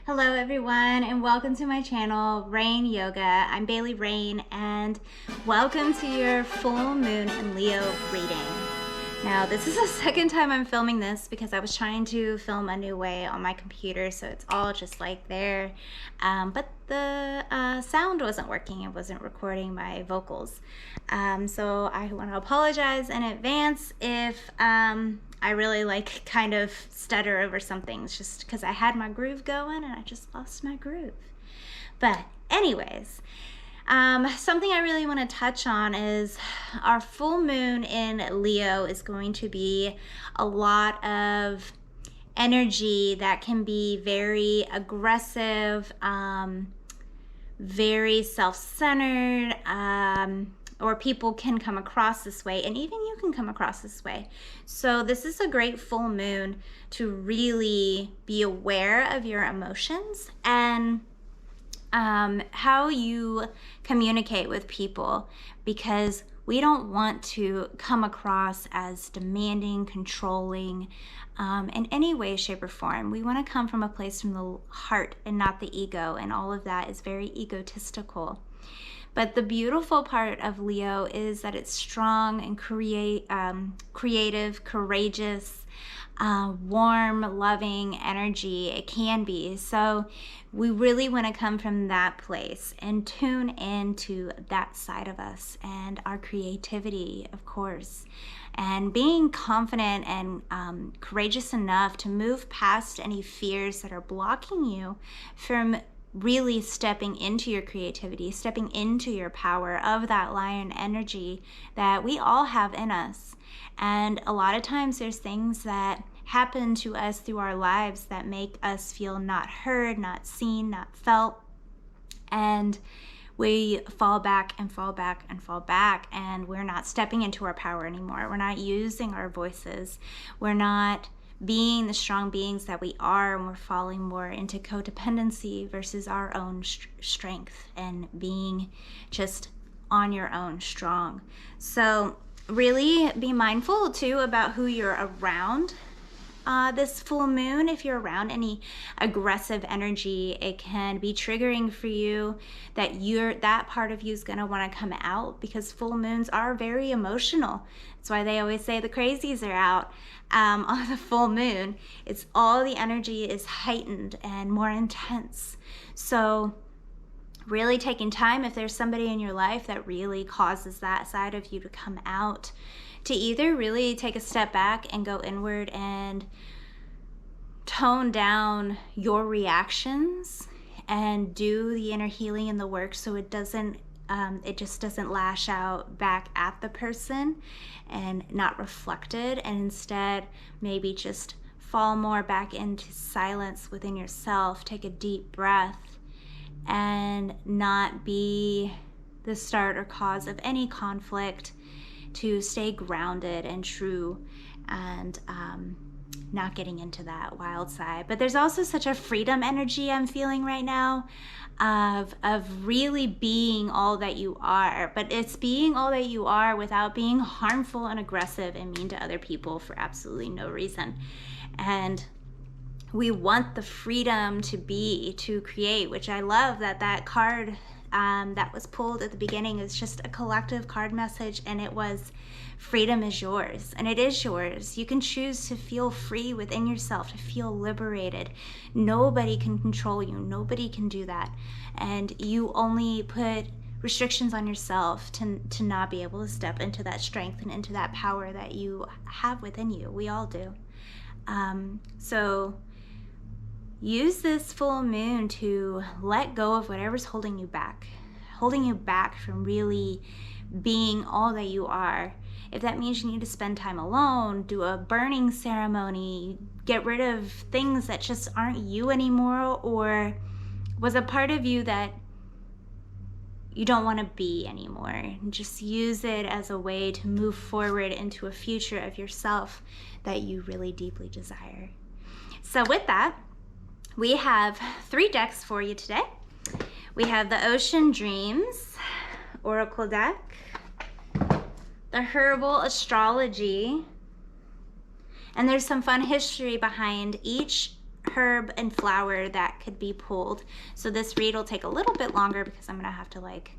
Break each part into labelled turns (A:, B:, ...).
A: Hello everyone and welcome to my channel, Rayne Yoga. I'm Bailey Rayne and welcome to your full moon in Leo reading. Now this is the second time I'm filming this because I was trying to film a new way on my computer, so it's all just like there, but the sound wasn't working. It wasn't recording my vocals, so I want to apologize in advance if I really kind of stutter over something. It's just because I had my groove going and I just lost my groove. But anyways, something I really want to touch on is our full moon in Leo is going to be a lot of energy that can be very aggressive, very self-centered, or people can come across this way, and even you can come across this way. So this is a great full moon to really be aware of your emotions and how you communicate with people, because we don't want to come across as demanding, controlling, in any way, shape, or form. We want to come from a place from the heart and not the ego, and all of that is very egotistical. But the beautiful part of Leo is that it's strong and creative, courageous, warm, loving energy. It can be. So we really want to come from that place and tune into that side of us and our creativity, of course, and being confident and courageous enough to move past any fears that are blocking you from really stepping into your creativity, stepping into your power of that lion energy that we all have in us. And a lot of times there's things that happen to us through our lives that make us feel not heard, not seen, not felt. And we fall back and fall back and fall back, and we're not stepping into our power anymore. We're not using our voices. We're not being the strong beings that we are, and we're falling more into codependency versus our own strength and being just on your own strong. So really be mindful too about who you're around this full moon. If you're around any aggressive energy, it can be triggering for you, that part of you is going to want to come out, because full moons are very emotional. That's why they always say the crazies are out on the full moon. It's all the energy is heightened and more intense. So really taking time, if there's somebody in your life that really causes that side of you to come out, to either really take a step back and go inward and tone down your reactions and do the inner healing and the work, so it just doesn't lash out back at the person and not reflected, and instead maybe just fall more back into silence within yourself. Take a deep breath and not be the start or cause of any conflict, to stay grounded and true and not getting into that wild side. But there's also such a freedom energy I'm feeling right now of really being all that you are, but it's being all that you are without being harmful and aggressive and mean to other people for absolutely no reason. And we want the freedom to create, which I love that card that was pulled at the beginning is just a collective card message, and it was freedom is yours, and it is yours. You can choose to feel free within yourself, to feel liberated. Nobody can control you. Nobody can do that. And you only put restrictions on yourself to not be able to step into that strength and into that power that you have within you. We all do. So use this full moon to let go of whatever's holding you back from really being all that you are. If that means you need to spend time alone, do a burning ceremony, get rid of things that just aren't you anymore, or was a part of you that you don't want to be anymore. Just use it as a way to move forward into a future of yourself that you really deeply desire. So with that, we have 3 decks for you today. We have the Ocean Dreams Oracle deck, the Herbal Astrology, and there's some fun history behind each herb and flower that could be pulled. So this read will take a little bit longer because I'm gonna have to like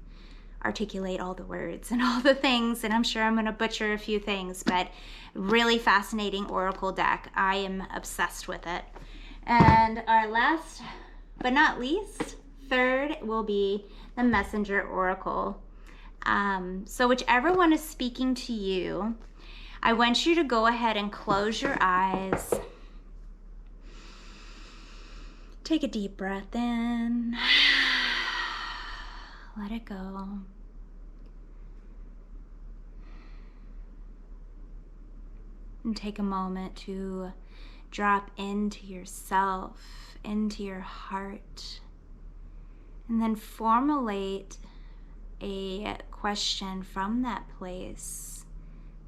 A: articulate all the words and all the things, and I'm sure I'm gonna butcher a few things, but really fascinating oracle deck. I am obsessed with it. And our last but not least, third will be the Messenger Oracle. So whichever one is speaking to you, I want you to go ahead and close your eyes. Take a deep breath in. Let it go. And take a moment to drop into yourself, into your heart, and then formulate a question from that place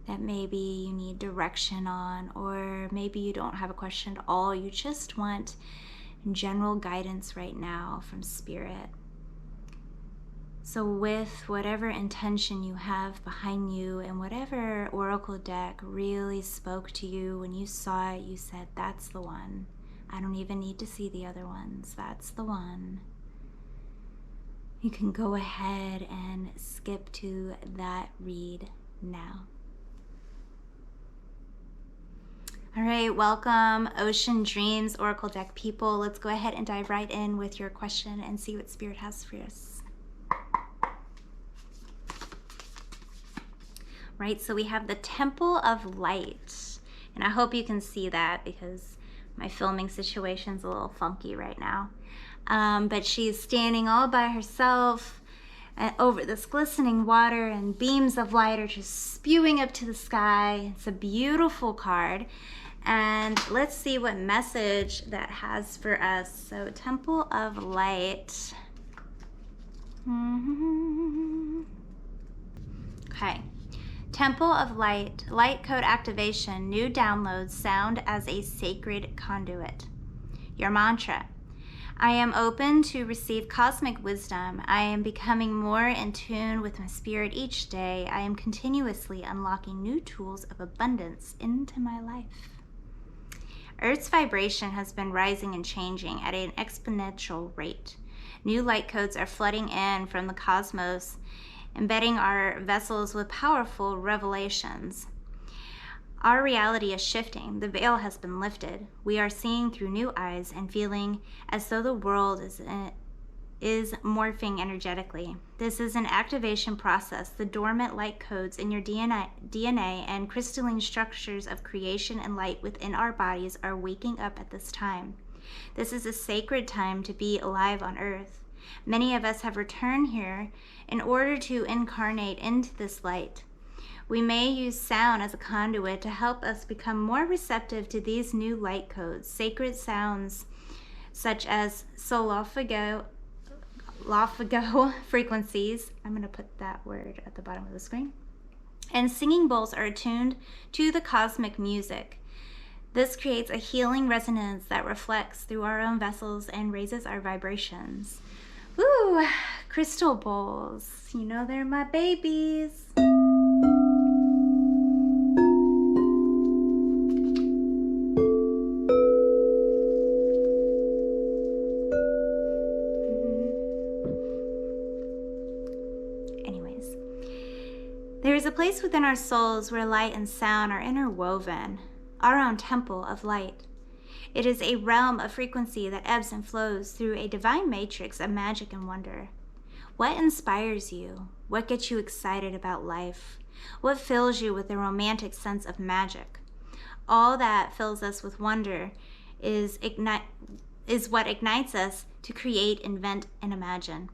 A: that maybe you need direction on, or maybe you don't have a question at all. You just want general guidance right now from Spirit. So with whatever intention you have behind you and whatever oracle deck really spoke to you when you saw it, you said, that's the one. I don't even need to see the other ones. That's the one. You can go ahead and skip to that read now. All right, welcome Ocean Dreams Oracle Deck people. Let's go ahead and dive right in with your question and see what Spirit has for us. Right, so we have the Temple of Light, and I hope you can see that because my filming situation's a little funky right now. But she's standing all by herself over this glistening water, and beams of light are just spewing up to the sky. It's a beautiful card, and let's see what message that has for us. So Temple of Light. Okay. Temple of Light, light code activation, new downloads, sound as a sacred conduit. Your mantra: I am open to receive cosmic wisdom. I am becoming more in tune with my spirit each day. I am continuously unlocking new tools of abundance into my life. Earth's vibration has been rising and changing at an exponential rate. New light codes are flooding in from the cosmos, embedding our vessels with powerful revelations. Our reality is shifting. The veil has been lifted. We are seeing through new eyes and feeling as though the world is morphing energetically. This is an activation process. The dormant light codes in your DNA and crystalline structures of creation and light within our bodies are waking up at this time. This is a sacred time to be alive on Earth. Many of us have returned here in order to incarnate into this light. We may use sound as a conduit to help us become more receptive to these new light codes. Sacred sounds such as solfago frequencies, I'm going to put that word at the bottom of the screen, and singing bowls are attuned to the cosmic music. This creates a healing resonance that reflects through our own vessels and raises our vibrations. Ooh, crystal bowls. You know they're my babies. Anyways, there is a place within our souls where light and sound are interwoven, our own temple of light. It is a realm of frequency that ebbs and flows through a divine matrix of magic and wonder. What inspires you? What gets you excited about life? What fills you with a romantic sense of magic? All that fills us with wonder is what ignites us to create, invent, and imagine,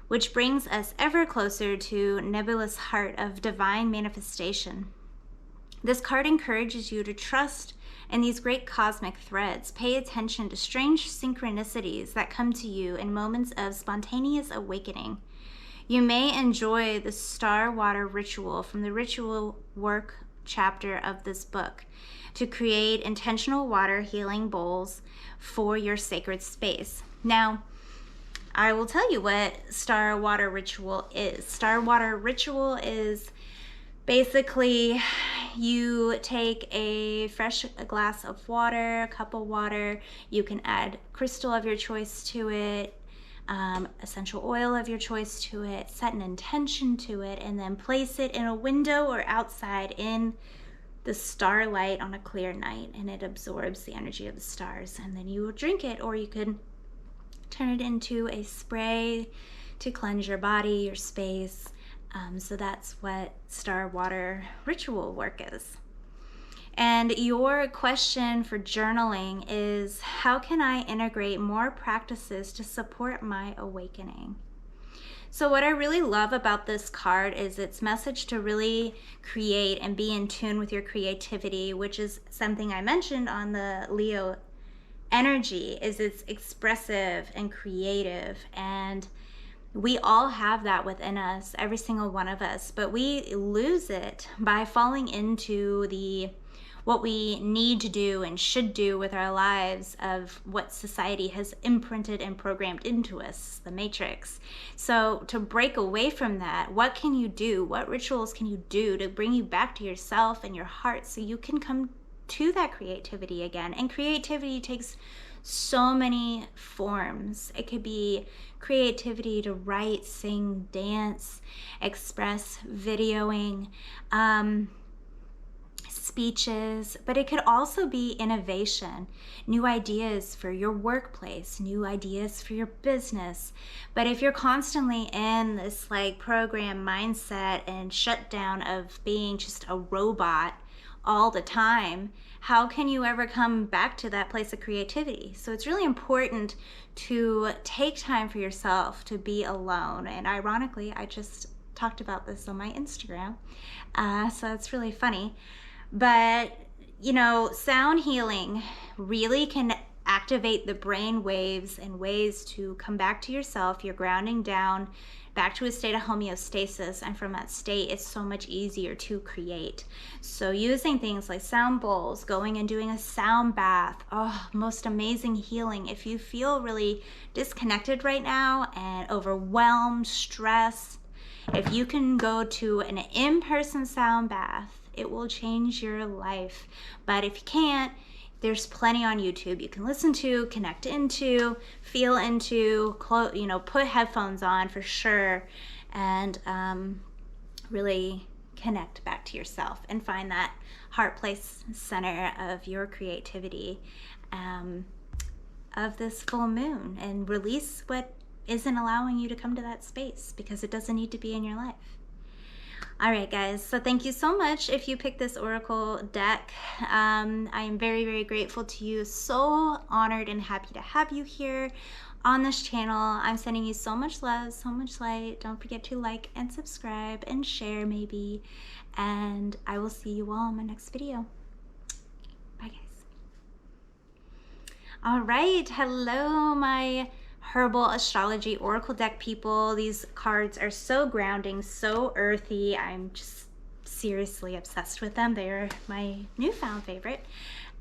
A: which brings us ever closer to nebulous heart of divine manifestation. This card encourages you to trust in these great cosmic threads. Pay attention to strange synchronicities that come to you in moments of spontaneous awakening. You may enjoy the star water ritual from the ritual work chapter of this book to create intentional water healing bowls for your sacred space. Now, I will tell you what star water ritual is. Star water ritual is basically you take a fresh glass of water, a cup of water. You can add crystal of your choice to it, essential oil of your choice to it, set an intention to it, and then place it in a window or outside in the starlight on a clear night, and it absorbs the energy of the stars. And then you will drink it, or you could turn it into a spray to cleanse your body, your space. So that's what star water ritual work is. And your question for journaling is, how can I integrate more practices to support my awakening? So what I really love about this card is its message to really create and be in tune with your creativity, which is something I mentioned on the Leo energy, is it's expressive and creative, and we all have that within us, every single one of us, but we lose it by falling into what we need to do and should do with our lives of what society has imprinted and programmed into us, the matrix. So to break away from that, what can you do? What rituals can you do to bring you back to yourself and your heart so you can come to that creativity again? And creativity takes so many forms. It could be creativity to write, sing, dance, express, videoing, speeches, but it could also be innovation, new ideas for your workplace, new ideas for your business. But if you're constantly in this like program mindset and shutdown of being just a robot all the time, how can you ever come back to that place of creativity? So it's really important to take time for yourself to be alone. And ironically, I just talked about this on my Instagram, so it's really funny. But, you know, sound healing really can activate the brain waves in ways to come back to yourself. You're grounding down back to a state of homeostasis, and from that state it's so much easier to create. So using things like sound bowls, going and doing a sound bath, most amazing healing. If you feel really disconnected right now and overwhelmed, stressed, if you can go to an in-person sound bath, it will change your life. But if you can't, there's plenty on YouTube you can listen to, connect into, feel into, put headphones on for sure, and really connect back to yourself and find that heart place center of your creativity of this full moon, and release what isn't allowing you to come to that space, because it doesn't need to be in your life. All right, guys, so thank you so much if you picked this Oracle deck. I am very, very grateful to you. So honored and happy to have you here on this channel. I'm sending you so much love, so much light. Don't forget to like and subscribe and share maybe. And I will see you all in my next video. Bye, guys. All right, hello, my Herbal Astrology Oracle deck people. These cards are so grounding, so earthy. I'm just seriously obsessed with them. They're my newfound favorite.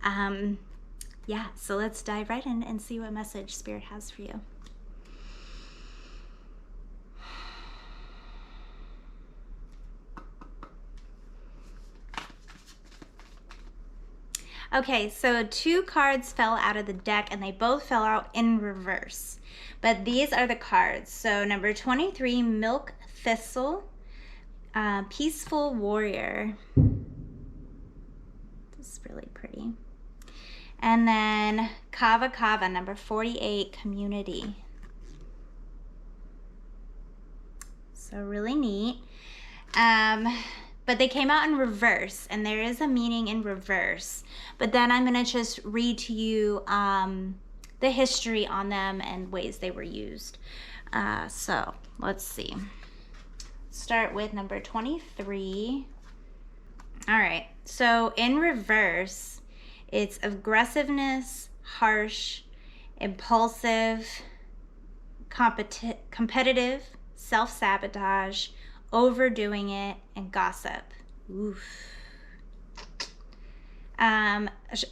A: Yeah, so let's dive right in and see what message Spirit has for you. Okay, so 2 cards fell out of the deck, and they both fell out in reverse. But these are the cards. So number 23, Milk Thistle, Peaceful Warrior. This is really pretty. And then Kava Kava, number 48, Community. So really neat. But they came out in reverse, and there is a meaning in reverse. But then I'm going to just read to you the history on them and ways they were used. So let's see. Start with number 23. All right. So in reverse, it's aggressiveness, harsh, impulsive, competitive, self-sabotage, overdoing it, and gossip. Oof.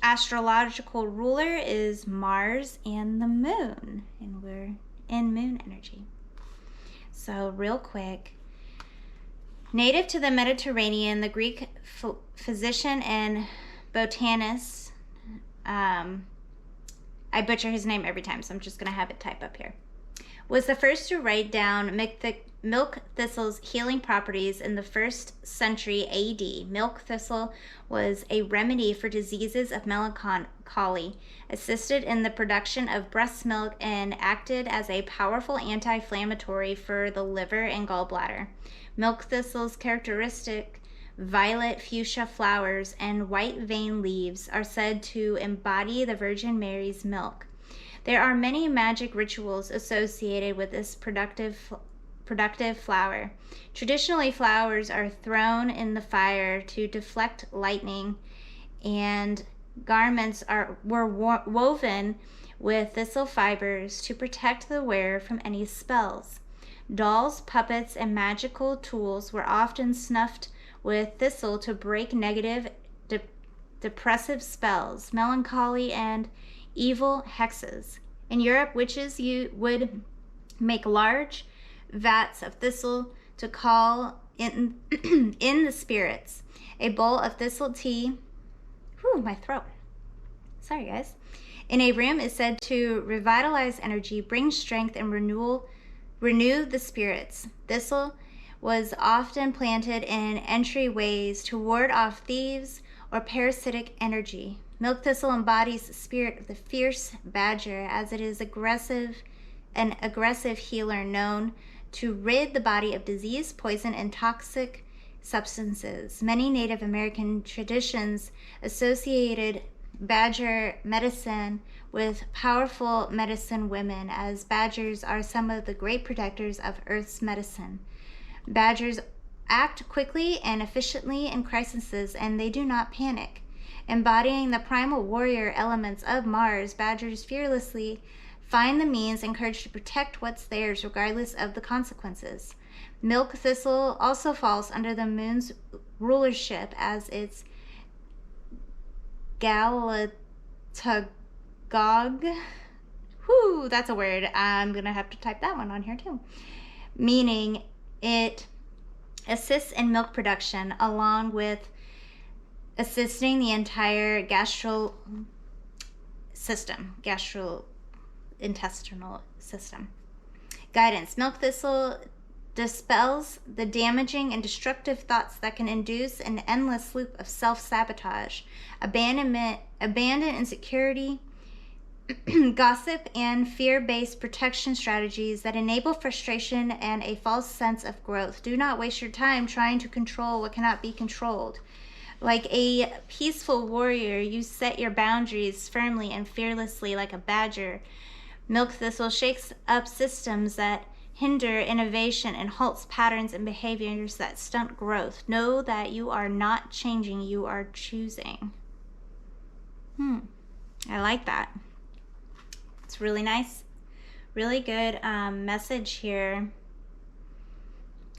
A: Astrological ruler is Mars and the moon, and we're in moon energy. So real quick, Native to the Mediterranean, the Greek physician and botanist, I butcher his name every time, so I'm just going to have it type up here, was the first to write down milk thistle's healing properties in the 1st century AD. Milk thistle was a remedy for diseases of melancholy, assisted in the production of breast milk, and acted as a powerful anti-inflammatory for the liver and gallbladder. Milk thistle's characteristic violet fuchsia flowers and white vein leaves are said to embody the Virgin Mary's milk. There are many magic rituals associated with this productive flower. Traditionally, flowers are thrown in the fire to deflect lightning, and garments were woven with thistle fibers to protect the wearer from any spells. Dolls, puppets, and magical tools were often snuffed with thistle to break negative, depressive spells, melancholy, and evil hexes. In Europe, witches would make large vats of thistle to call in the spirits. A bowl of thistle tea, my throat. Sorry, guys. In a room is said to revitalize energy, bring strength, and renew the spirits. Thistle was often planted in entryways to ward off thieves or parasitic energy. Milk thistle embodies the spirit of the fierce badger, as it is an aggressive healer known to rid the body of disease, poison, and toxic substances. Many Native American traditions associated badger medicine with powerful medicine women, as badgers are some of the great protectors of Earth's medicine. Badgers act quickly and efficiently in crises, and they do not panic. Embodying the primal warrior elements of Mars, badgers fearlessly find the means and courage to protect what's theirs, regardless of the consequences. Milk thistle also falls under the moon's rulership, as its Galatagogue. That's a word. I'm going to have to type that one on here too. Meaning it assists in milk production, along with assisting the entire gastrointestinal system. Guidance. Milk thistle dispels the damaging and destructive thoughts that can induce an endless loop of self-sabotage, abandonment, insecurity, gossip, and fear-based protection strategies that enable frustration and a false sense of growth. Do not waste your time trying to control what cannot be controlled. Like a peaceful warrior, you set your boundaries firmly and fearlessly like a badger. Milk thistle shakes up systems that hinder innovation and halts patterns and behaviors that stunt growth. Know that you are not changing, you are choosing. I like that. It's really nice, really good message here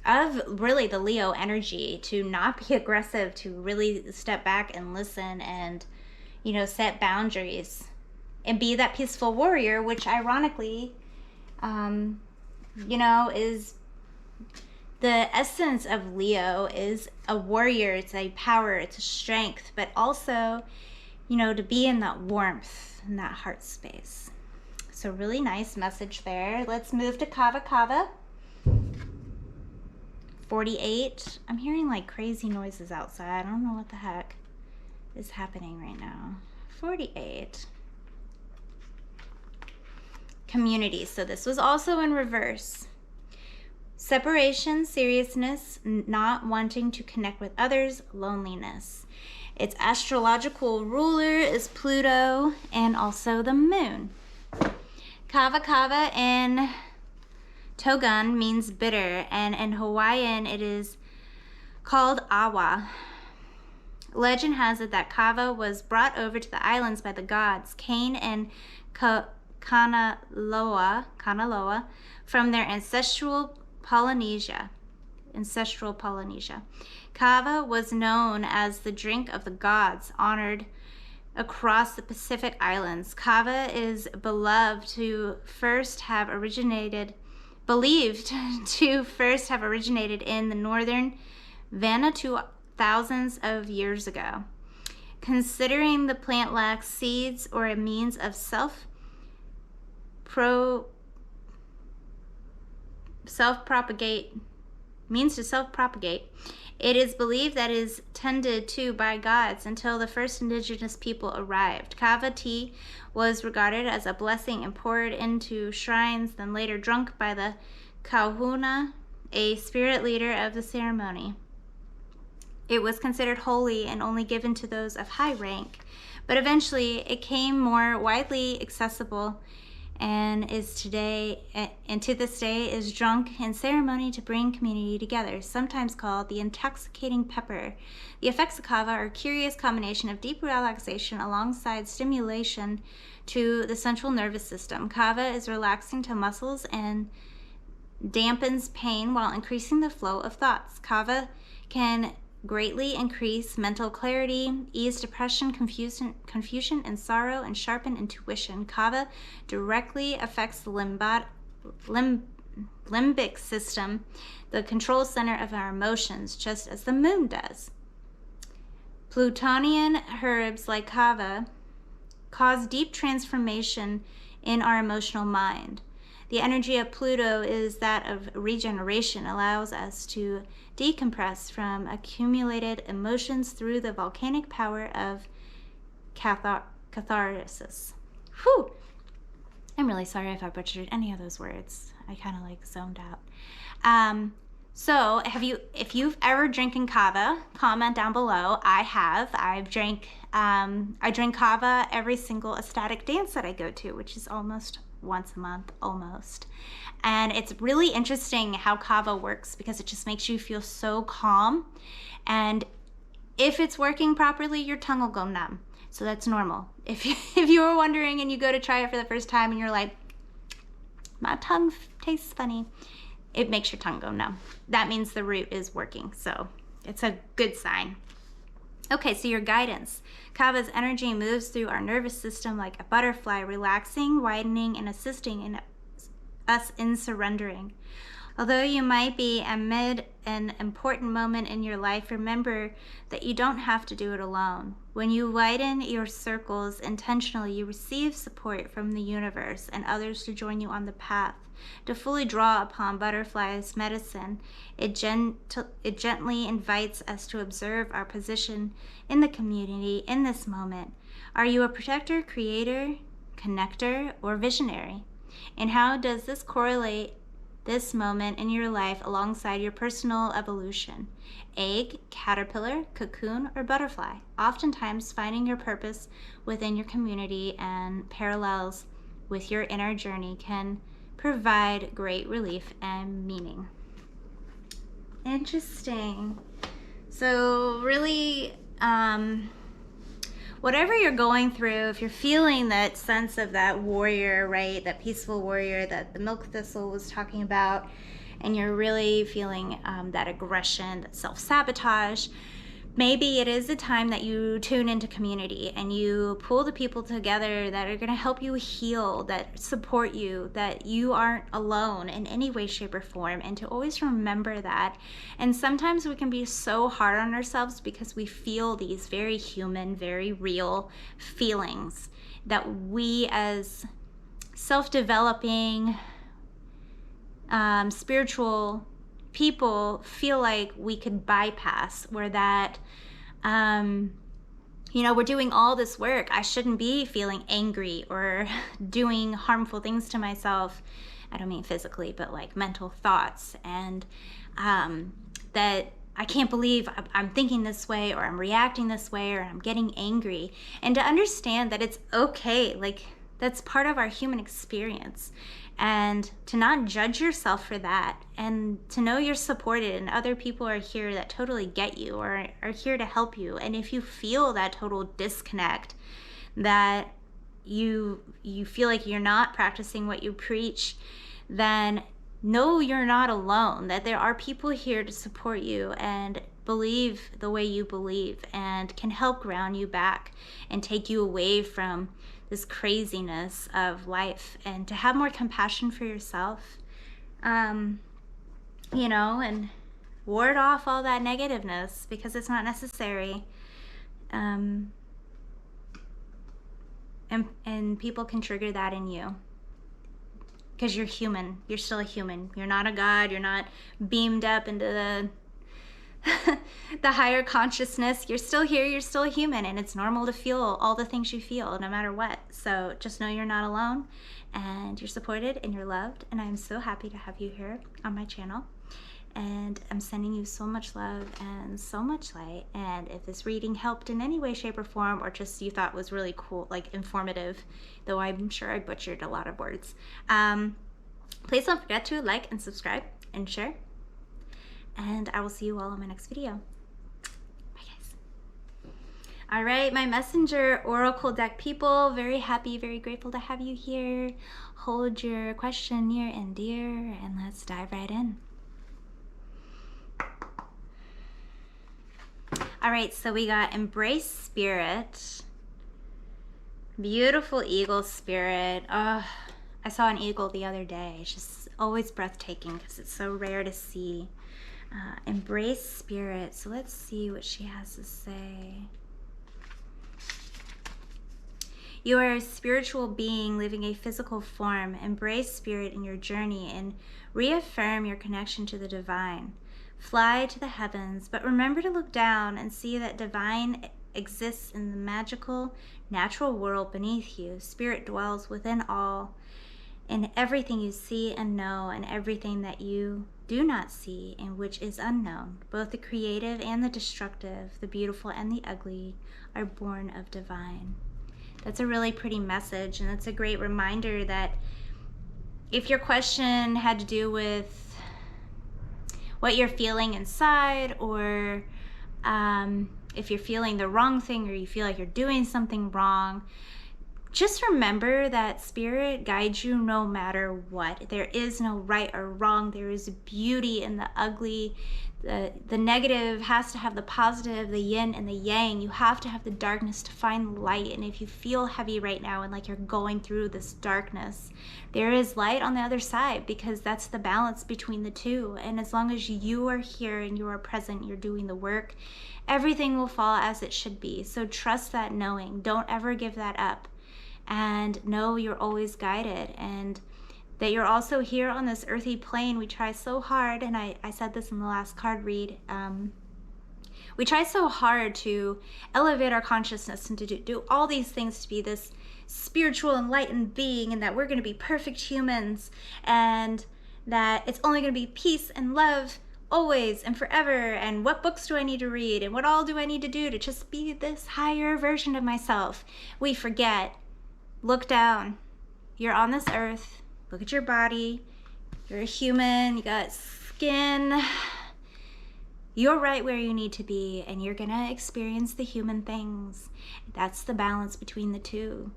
A: of really the Leo energy, to not be aggressive, to really step back and listen and, set boundaries and be that peaceful warrior, which ironically, is the essence of Leo, is a warrior. It's a power, it's a strength, but also, to be in that warmth, in that heart space. So really nice message there. Let's move to Kava Kava. 48. I'm hearing like crazy noises outside. I don't know what the heck is happening right now. 48. Community. So this was also in reverse. Separation, seriousness, not wanting to connect with others, loneliness. Its astrological ruler is Pluto and also the moon. Kava Kava in Togun means bitter, and in Hawaiian it is called awa. Legend has it that kava was brought over to the islands by the gods Cain and Kanaloa from their ancestral Polynesia. Kava was known as the drink of the gods, honored across the Pacific Islands. Kava is believed to first have originated in the northern Vanuatu thousands of years ago. Considering the plant lacks seeds or a means of self-propagate, it is believed that it is tended to by gods until the first indigenous people arrived. Kava tea was regarded as a blessing and poured into shrines, then later drunk by the kahuna, a spirit leader of the ceremony. It was considered holy and only given to those of high rank, but eventually it became more widely accessible and to this day is drunk in ceremony to bring community together, sometimes called the intoxicating pepper. The effects of kava are a curious combination of deep relaxation alongside stimulation to the central nervous system. Kava is relaxing to muscles and dampens pain while increasing the flow of thoughts. Kava can greatly increase mental clarity, ease depression, confusion and sorrow, and sharpen intuition. Kava directly affects the limbic system, the control center of our emotions, just as the moon does. Plutonian herbs like kava cause deep transformation in our emotional mind. The energy of Pluto is that of regeneration, allows us to decompress from accumulated emotions through the volcanic power of catharsis. Whew! I'm really sorry if I butchered any of those words. I kind of like zoned out. So if you've ever drinking kava, comment down below. I have. I drink kava every single ecstatic dance that I go to, which is almost once a month, almost. And it's really interesting how kava works because it just makes you feel so calm. And if it's working properly, your tongue will go numb. So that's normal. If you were wondering and you go to try it for the first time and you're like, my tongue tastes funny, it makes your tongue go numb. That means the root is working. So it's a good sign. Okay, so your guidance. Kava's energy moves through our nervous system like a butterfly, relaxing, widening, and assisting in us in surrendering. Although you might be amid an important moment in your life, remember that you don't have to do it alone. When you widen your circles intentionally, you receive support from the universe and others to join you on the path. To fully draw upon butterfly's medicine, it gently invites us to observe our position in the community in this moment. Are you a protector, creator, connector, or visionary? And how does this correlate this moment in your life alongside your personal evolution? Egg, caterpillar, cocoon, or butterfly? Oftentimes, finding your purpose within your community and parallels with your inner journey can provide great relief and meaning. Interesting. So really, whatever you're going through, if you're feeling that sense of that warrior, right, that peaceful warrior that the milk thistle was talking about, and you're really feeling that aggression, that self-sabotage, maybe it is a time that you tune into community and you pull the people together that are going to help you heal, that support you, that you aren't alone in any way, shape, or form, and to always remember that. And sometimes we can be so hard on ourselves because we feel these very human, very real feelings that we as self-developing, spiritual people feel like we could bypass, where that we're doing all this work. I shouldn't be feeling angry or doing harmful things to myself. I don't mean physically, but like mental thoughts, and that I can't believe I'm thinking this way, or I'm reacting this way, or I'm getting angry. And to understand that it's okay, like that's part of our human experience. And to not judge yourself for that, and to know you're supported and other people are here that totally get you or are here to help you. And if you feel that total disconnect, that you feel like you're not practicing what you preach, then know you're not alone, that there are people here to support you and believe the way you believe and can help ground you back and take you away from this craziness of life, and to have more compassion for yourself, and ward off all that negativeness because it's not necessary. And people can trigger that in you because you're human. You're still a human. You're not a god. You're not beamed up into the higher consciousness. You're still here. You're still a human, and it's normal to feel all the things you feel no matter what. So just know you're not alone, and you're supported and you're loved, and I'm so happy to have you here on my channel. And I'm sending you so much love and so much light. And if this reading helped in any way, shape, or form, or just you thought was really cool, like informative, though I'm sure I butchered a lot of words, please don't forget to like and subscribe and share. And I will see you all in my next video. Bye, guys. All right, my messenger oracle deck people, very happy, very grateful to have you here. Hold your question near and dear, and let's dive right in. All right, so we got Embrace Spirit. Beautiful eagle spirit. Oh, I saw an eagle the other day. It's just always breathtaking because it's so rare to see. Embrace Spirit. So let's see what she has to say. You are a spiritual being living a physical form. Embrace Spirit in your journey and reaffirm your connection to the divine. Fly to the heavens, but remember to look down and see that divine exists in the magical, natural world beneath you. Spirit dwells within all, in everything you see and know, and everything that you do not see and which is unknown. Both the creative and the destructive, the beautiful and the ugly, are born of divine. That's a really pretty message, and that's a great reminder that if your question had to do with what you're feeling inside, or if you're feeling the wrong thing, or you feel like you're doing something wrong, just remember that Spirit guides you no matter what. There is no right or wrong. There is beauty in the ugly. The negative has to have the positive, the yin and the yang. You have to have the darkness to find light. And if you feel heavy right now and like you're going through this darkness, there is light on the other side, because that's the balance between the two. And as long as you are here and you are present, you're doing the work, everything will fall as it should be. So trust that knowing. Don't ever give that up. And know you're always guided, and that you're also here on this earthy plane. We try so hard, and I said this in the last card read, we try so hard to elevate our consciousness and to do all these things to be this spiritual enlightened being, and that we're going to be perfect humans, and that it's only going to be peace and love always and forever, and what books do I need to read, and what all do I need to do to just be this higher version of myself. We forget. Look down. You're on this earth. Look at your body. You're a human. You got skin. You're right where you need to be, and you're gonna experience the human things. That's the balance between the two.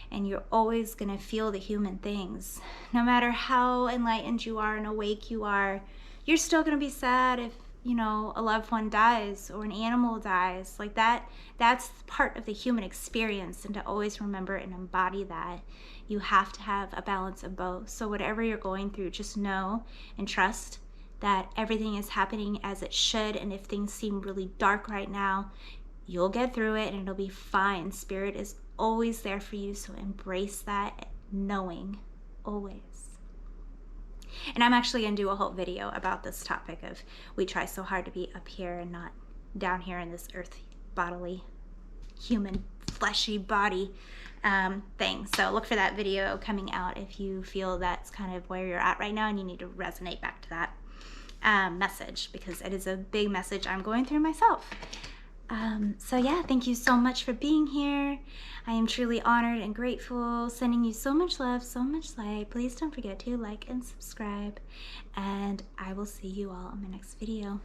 A: And you're always gonna feel the human things. No matter how enlightened you are and awake you are, you're still gonna be sad if, you know, a loved one dies or an animal dies. Like that's part of the human experience, and to always remember and embody that. You have to have a balance of both. So whatever you're going through, just know and trust that everything is happening as it should. And if things seem really dark right now, you'll get through it and it'll be fine. Spirit is always there for you, so embrace that knowing always. And I'm actually going to do a whole video about this topic of we try so hard to be up here and not down here in this earth bodily, human, fleshy body thing. So look for that video coming out if you feel that's kind of where you're at right now and you need to resonate back to that message, because it is a big message I'm going through myself. So yeah, thank you so much for being here. I am truly honored and grateful, sending you so much love, so much light. Please don't forget to like and subscribe, and I will see you all in my next video.